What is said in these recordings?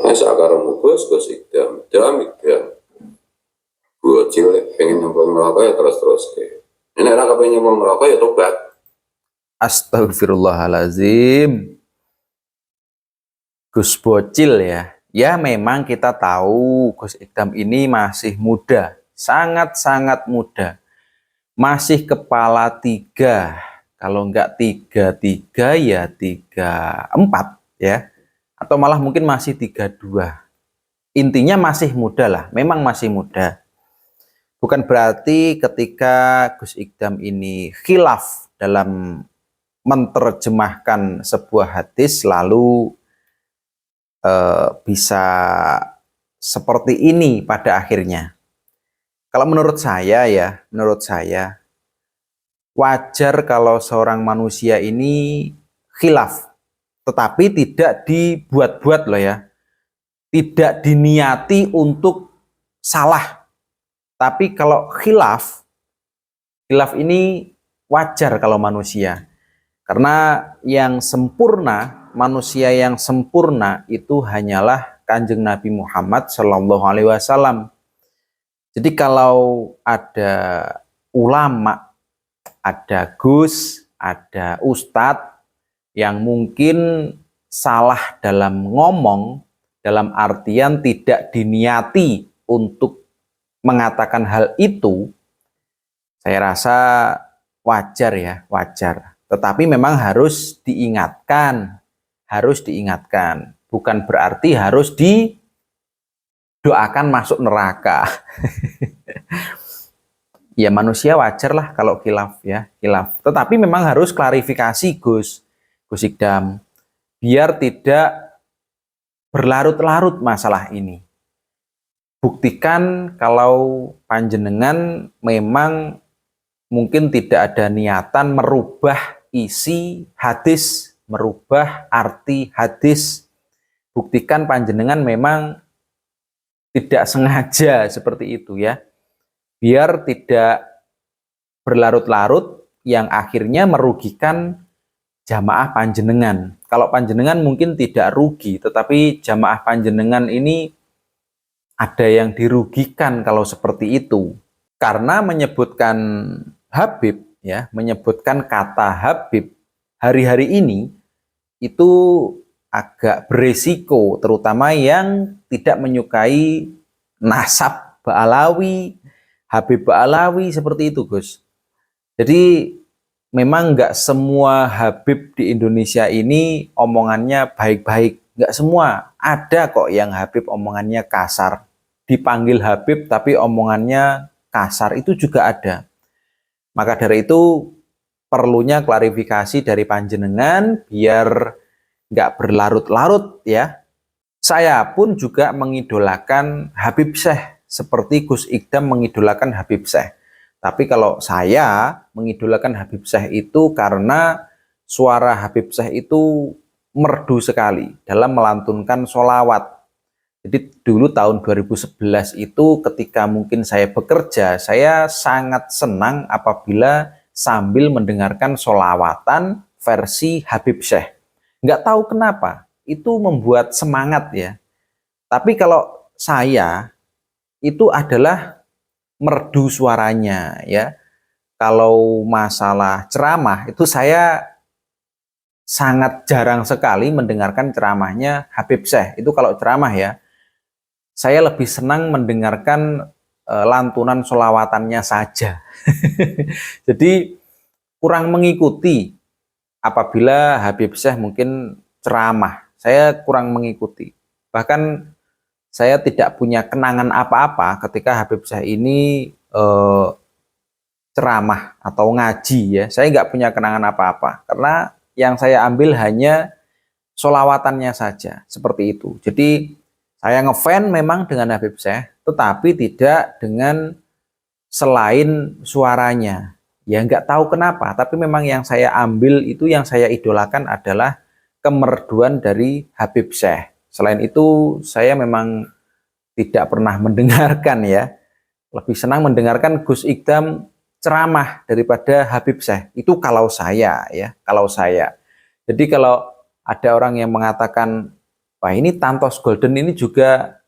Sakaramu Gus Ikdam, Ikdam. Gue cilik pengen nyemplung neraka ya terus ke. Ini orang pengen nyemplung neraka ya tobat. Astagfirullahalazim. Gus Bocil ya. Ya memang kita tahu Gus Ikdam ini masih muda, sangat-sangat muda. Masih kepala 3, kalau enggak 33 ya 34 ya. Atau malah mungkin masih 32. Intinya masih muda lah, memang masih muda. Bukan berarti ketika Gus Ikdam ini khilaf dalam menerjemahkan sebuah hadis lalu bisa seperti ini pada akhirnya. Kalau menurut saya ya, wajar kalau seorang manusia ini khilaf, tetapi tidak dibuat-buat loh ya. Tidak diniati untuk salah. Tapi kalau khilaf ini wajar kalau manusia. Karena yang sempurna, manusia yang sempurna itu hanyalah Kanjeng Nabi Muhammad Shallallahu Alaihi Wasallam. Jadi kalau ada ulama, ada Gus, ada Ustadz yang mungkin salah dalam ngomong, dalam artian tidak diniati untuk mengatakan hal itu, saya rasa wajar ya, wajar. Tetapi memang harus diingatkan, bukan berarti harus didoakan masuk neraka. Ya manusia wajar lah kalau khilaf ya, khilaf. Tetapi memang harus klarifikasi Gus Ikdam, biar tidak berlarut-larut masalah ini. Buktikan kalau panjenengan memang mungkin tidak ada niatan merubah isi hadis, merubah arti hadis. Buktikan panjenengan memang tidak sengaja seperti itu ya. Biar tidak berlarut-larut yang akhirnya merugikan jamaah panjenengan. Kalau panjenengan mungkin tidak rugi, tetapi jamaah panjenengan ini ada yang dirugikan kalau seperti itu. Karena menyebutkan Habib ya, menyebutkan kata Habib hari-hari ini itu agak beresiko, terutama yang tidak menyukai nasab Ba'alawi, Habib Ba'alawi seperti itu Gus. Jadi memang nggak semua Habib di Indonesia ini omongannya baik-baik, nggak semua. Ada kok yang Habib omongannya kasar, dipanggil Habib tapi omongannya kasar, itu juga ada. Maka dari itu perlunya klarifikasi dari panjenengan biar nggak berlarut-larut ya. Saya pun juga mengidolakan Habib Syekh seperti Gus Ikdam mengidolakan Habib Syekh. Tapi kalau saya mengidolakan Habib Syekh itu karena suara Habib Syekh itu merdu sekali dalam melantunkan sholawat. Jadi dulu tahun 2011 itu ketika mungkin saya bekerja, saya sangat senang apabila sambil mendengarkan sholawatan versi Habib Syekh. Nggak tahu kenapa, itu membuat semangat ya. Tapi kalau saya, itu adalah merdu suaranya ya. Kalau masalah ceramah, itu saya sangat jarang sekali mendengarkan ceramahnya Habib Syekh. Itu kalau ceramah ya. Saya lebih senang mendengarkan lantunan sholawatannya saja. Jadi kurang mengikuti apabila Habib Syekh mungkin ceramah. Saya kurang mengikuti. Bahkan saya tidak punya kenangan apa-apa ketika Habib Syekh ini ceramah atau ngaji ya. Saya nggak punya kenangan apa-apa. Karena yang saya ambil hanya sholawatannya saja. Seperti itu. Jadi saya ngefans memang dengan Habib Syekh, tetapi tidak dengan selain suaranya. Ya nggak tahu kenapa, tapi memang yang saya ambil itu, yang saya idolakan adalah kemerduan dari Habib Syekh. Selain itu, saya memang tidak pernah mendengarkan ya. Lebih senang mendengarkan Gus Ikdam ceramah daripada Habib Syekh. Itu kalau saya ya, kalau saya. Jadi kalau ada orang yang mengatakan Wah, ini Tantos Golden ini juga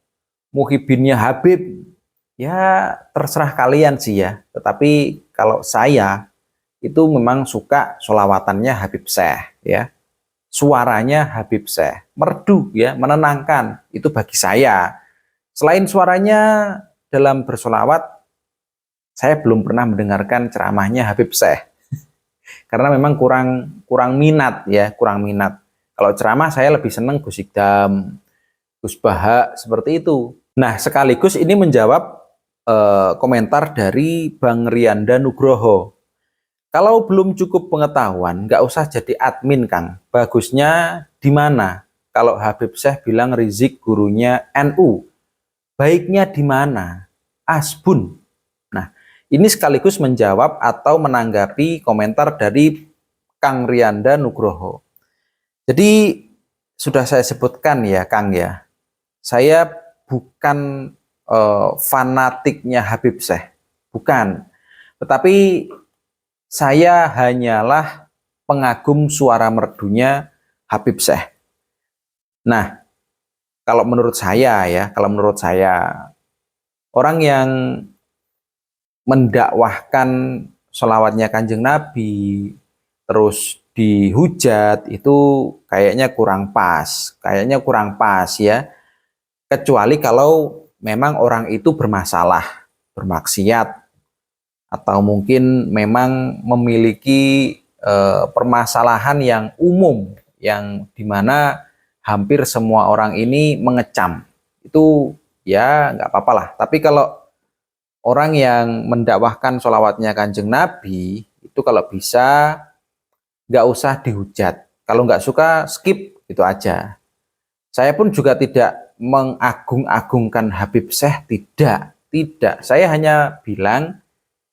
muhibinnya Habib. Ya, terserah kalian sih ya. Tetapi kalau saya itu memang suka solawatannya Habib Syekh ya. Suaranya Habib Syekh, merdu ya, menenangkan. Itu bagi saya. Selain suaranya dalam bersolawat, saya belum pernah mendengarkan ceramahnya Habib Syekh. Karena memang kurang kurang minat ya, kurang minat. Kalau ceramah saya lebih seneng Gus Ikdam, Gus Baha, seperti itu. Nah, sekaligus ini menjawab komentar dari Bang Rianda Nugroho. Kalau belum cukup pengetahuan, nggak usah jadi admin, Kang. Bagusnya di mana? Kalau Habib Syekh bilang Rizik gurunya NU, baiknya di mana? Asbun. Nah, ini sekaligus menjawab atau menanggapi komentar dari Kang Rianda Nugroho. Jadi sudah saya sebutkan ya, Kang ya. Saya bukan fanatiknya Habib Syekh, bukan. Tetapi saya hanyalah pengagum suara merdunya Habib Syekh. Nah, kalau menurut saya ya, orang yang mendakwahkan sholawatnya Kanjeng Nabi, terus dihujat, itu kayaknya kurang pas ya. Kecuali kalau memang orang itu bermasalah, bermaksiat, atau mungkin memang memiliki permasalahan yang umum, yang dimana hampir semua orang ini mengecam. Itu ya nggak apa-apa lah. Tapi kalau orang yang mendakwahkan sholawatnya Kanjeng Nabi, itu kalau bisa nggak usah dihujat. Kalau nggak suka, skip, gitu aja. Saya pun juga tidak mengagung-agungkan Habib Syekh, tidak. Saya hanya bilang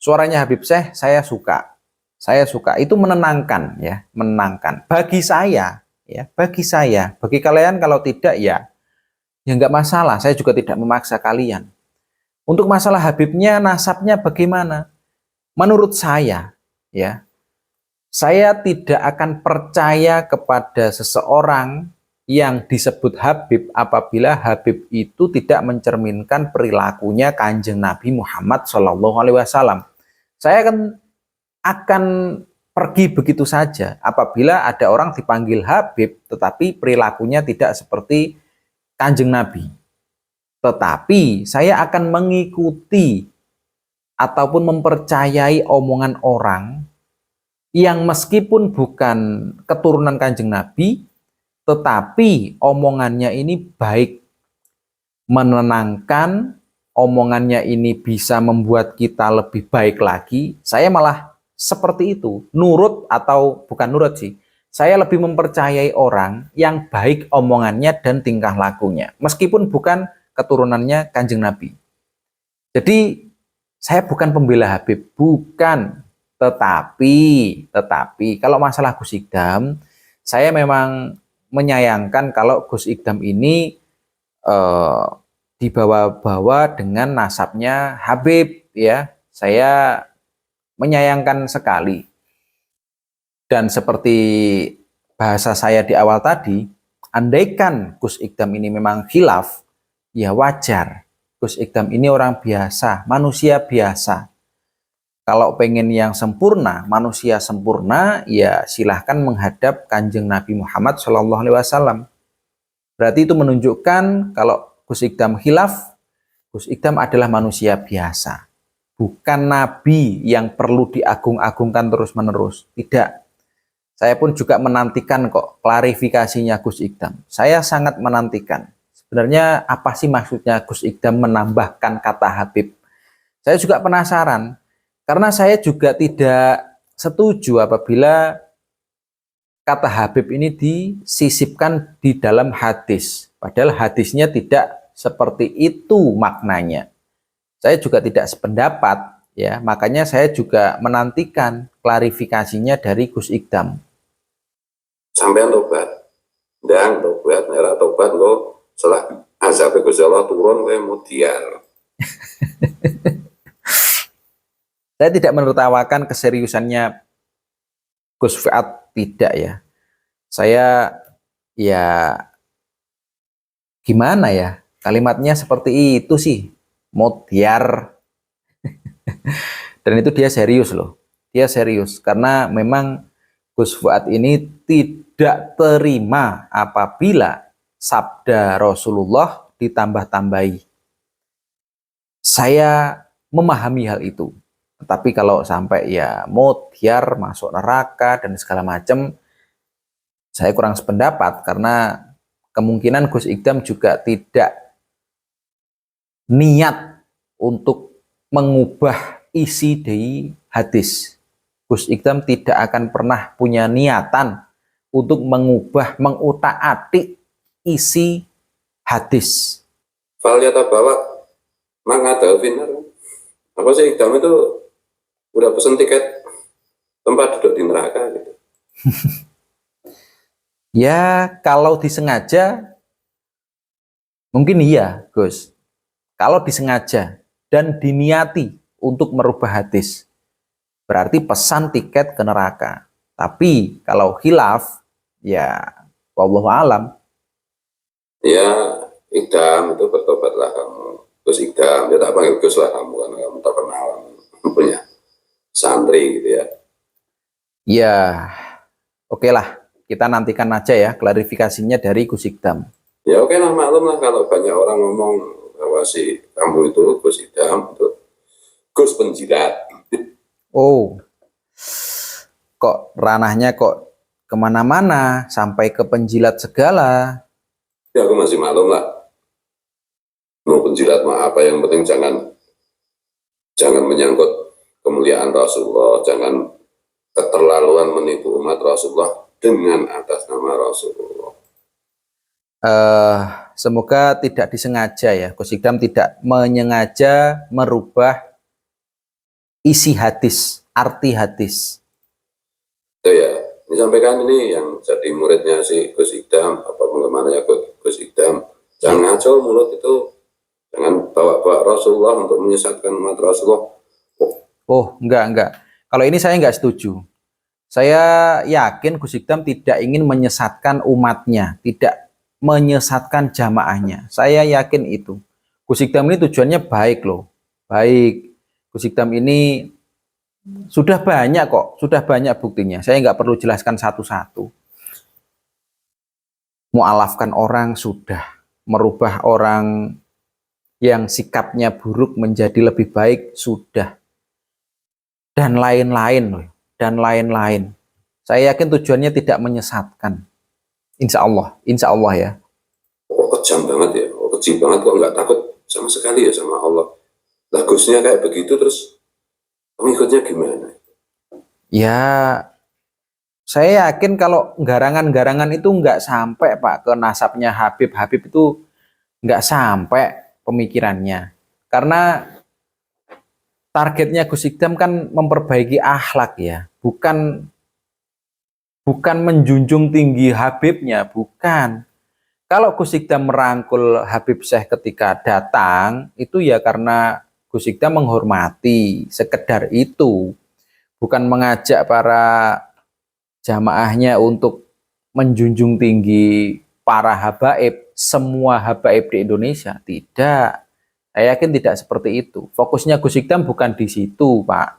suaranya Habib Syekh saya suka. Saya suka, itu menenangkan ya, menenangkan. Bagi saya, ya, bagi saya. Bagi kalian kalau tidak ya nggak masalah. Saya juga tidak memaksa kalian. Untuk masalah Habibnya, nasabnya bagaimana? Menurut saya, ya, saya tidak akan percaya kepada seseorang yang disebut Habib apabila Habib itu tidak mencerminkan perilakunya Kanjeng Nabi Muhammad SAW. Saya akan pergi begitu saja apabila ada orang dipanggil Habib tetapi perilakunya tidak seperti Kanjeng Nabi. Tetapi saya akan mengikuti ataupun mempercayai omongan orang yang meskipun bukan keturunan Kanjeng Nabi, tetapi omongannya ini baik, menenangkan, omongannya ini bisa membuat kita lebih baik lagi. Saya malah seperti itu, nurut atau bukan nurut sih. Saya lebih mempercayai orang yang baik omongannya dan tingkah lakunya, meskipun bukan keturunannya Kanjeng Nabi. Jadi saya bukan pembela Habib, bukan. Tetapi kalau masalah Gus Ikdam, saya memang menyayangkan kalau Gus Ikdam ini dibawa-bawa dengan nasabnya Habib ya. Saya menyayangkan sekali. Dan seperti bahasa saya di awal tadi, andaikan Gus Ikdam ini memang khilaf, ya wajar. Gus Ikdam ini orang biasa, manusia biasa. Kalau pengen yang sempurna, manusia sempurna, ya silahkan menghadap Kanjeng Nabi Muhammad SAW. Berarti itu menunjukkan kalau Gus Ikdam khilaf, Gus Ikdam adalah manusia biasa. Bukan Nabi yang perlu diagung-agungkan terus-menerus. Tidak. Saya pun juga menantikan kok klarifikasinya Gus Ikdam. Saya sangat menantikan. Sebenarnya apa sih maksudnya Gus Ikdam menambahkan kata Habib? Saya juga penasaran. Karena saya juga tidak setuju apabila kata Habib ini disisipkan di dalam hadis. Padahal hadisnya tidak seperti itu maknanya. Saya juga tidak sependapat, ya. Makanya saya juga menantikan klarifikasinya dari Gus Ikdam. Sampean tobat, dan tobat, era tobat lo setelah azab Gusti Allah turun kemudian. Saya tidak menertawakan keseriusannya Gus Fuad, tidak ya. Saya ya gimana ya? Kalimatnya seperti itu sih. Mutiar. Dan itu dia serius loh. Dia serius karena memang Gus Fuad ini tidak terima apabila sabda Rasulullah ditambah-tambahi. Saya memahami hal itu. Tapi kalau sampai ya mutiar, masuk neraka dan segala macam, saya kurang sependapat karena kemungkinan Gus Ikdam juga tidak niat untuk mengubah isi dari hadis. Gus Ikdam tidak akan pernah punya niatan untuk mengubah, mengutak-atik isi hadis. Falyata bawa mangada finar. Apa sih Ikdam itu udah pesen tiket tempat duduk di neraka gitu. Ya, kalau disengaja, mungkin iya, Gus. Kalau disengaja dan diniati untuk merubah hadis, berarti pesan tiket ke neraka. Tapi kalau khilaf, ya wallahu alam. Ya, Ikdam itu bertobatlah kamu. Gus Ikdam, ya tak panggil Gus lah kamu karena kamu terkenal punya santri gitu ya. Ya, oke lah. Kita nantikan aja ya klarifikasinya dari Gus Ikdam. Ya oke lah, maklum lah kalau banyak orang ngomong bahwa si kamu itu Gus Ikdam itu Gus penjilat. Oh, kok ranahnya kok kemana-mana sampai ke penjilat segala. Ya aku masih maklum lah. Mau penjilat mau apa, yang penting jangan menyangkut kemuliaan Rasulullah, jangan keterlaluan menipu umat Rasulullah dengan atas nama Rasulullah. Semoga tidak disengaja ya. Gus Ikdam tidak menyengaja merubah isi hadis, arti hadis. Itu ya, disampaikan ini yang jadi muridnya si Gus Ikdam, apa penggemarnya Gus Ikdam, jangan ngaco mulut itu, jangan bawa-bawa Rasulullah untuk menyesatkan umat Rasulullah. Oh, enggak. Kalau ini saya enggak setuju. Saya yakin Gus Ikdam tidak ingin menyesatkan umatnya, tidak menyesatkan jamaahnya. Saya yakin itu. Gus Ikdam ini tujuannya baik loh. Baik. Gus Ikdam ini sudah banyak buktinya. Saya nggak perlu jelaskan satu-satu. Mu'alafkan orang sudah. Merubah orang yang sikapnya buruk menjadi lebih baik sudah. Dan lain-lain. Saya yakin tujuannya tidak menyesatkan. Insya Allah ya. Kok kejam banget ya, kok kecil banget, kok nggak takut sama sekali ya sama Allah. Lah Gusnya kayak begitu, terus pengikutnya gimana? Ya, saya yakin kalau garangan-garangan itu nggak sampai Pak ke nasabnya Habib. Habib itu nggak sampai pemikirannya. Karena targetnya Gus Ikdam kan memperbaiki akhlak ya, bukan menjunjung tinggi Habibnya, bukan. Kalau Gus Ikdam merangkul Habib Syekh ketika datang, itu ya karena Gus Ikdam menghormati, sekedar itu. Bukan mengajak para jamaahnya untuk menjunjung tinggi para habaib, semua habaib di Indonesia. Tidak. Saya yakin tidak seperti itu. Fokusnya Gus Ikdam bukan di situ, Pak.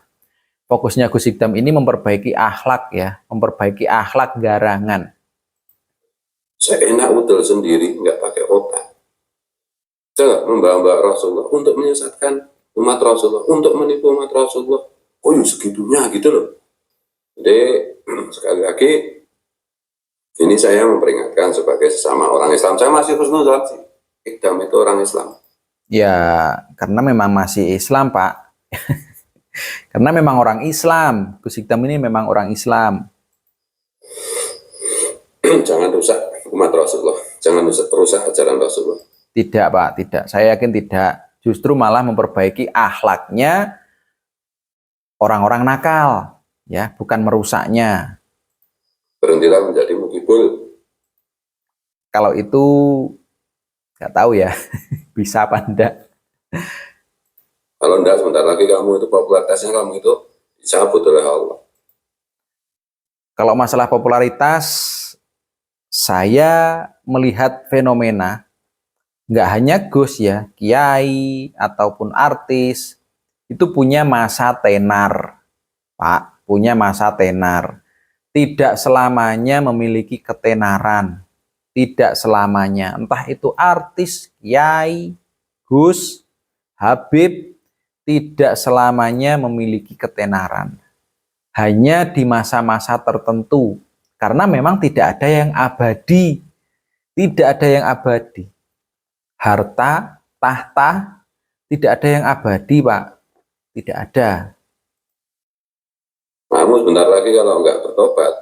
Fokusnya Gus Ikdam ini memperbaiki akhlak ya, memperbaiki akhlak garangan. Saya enak udel sendiri, nggak pakai otak. Saya membawa Rasulullah untuk menyesatkan umat Rasulullah, untuk menipu umat Rasulullah. Oh ya segitunya gitu loh. Jadi sekali lagi, ini saya memperingatkan sebagai sesama orang Islam. Saya masih husnuzon sih. Ikdam itu orang Islam. Ya, karena memang masih Islam, Pak. Karena memang orang Islam. Gus Ikdam ini memang orang Islam. Jangan rusak umat Rasulullah. Jangan rusak ajaran Rasulullah. Tidak, Pak, tidak. Saya yakin tidak. Justru malah memperbaiki akhlaknya orang-orang nakal, ya, bukan merusaknya. Berhentilah menjadi mukibul. Kalau itu nggak tahu ya, bisa apa enggak. Kalau enggak, sebentar lagi kamu itu popularitasnya kamu itu dicabut oleh Allah. Kalau masalah popularitas, saya melihat fenomena nggak hanya Gus ya, kiai ataupun artis itu punya masa tenar, Pak, punya masa tenar. Tidak selamanya memiliki ketenaran, tidak selamanya. Entah itu artis, kiai, Gus, Habib, tidak selamanya memiliki ketenaran. Hanya di masa-masa tertentu, karena memang tidak ada yang abadi, tidak ada yang abadi. Harta, tahta, tidak ada yang abadi, Pak. Tidak ada. Kamu sebentar lagi kalau nggak bertobat,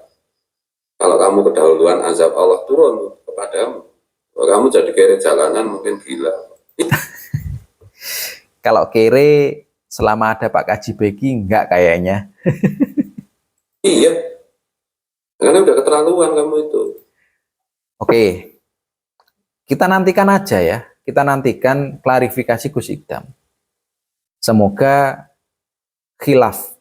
kalau kamu kedahuluan azab Allah turun kepadamu. Kalau kamu jadi kere jalanan mungkin gila. Kalau kere selama ada Pak Kaji Begi enggak kayaknya. Iya, karena udah keterlaluan kamu itu. Oke, kita nantikan aja ya. Kita nantikan klarifikasi Gus Ikdam. Semoga khilaf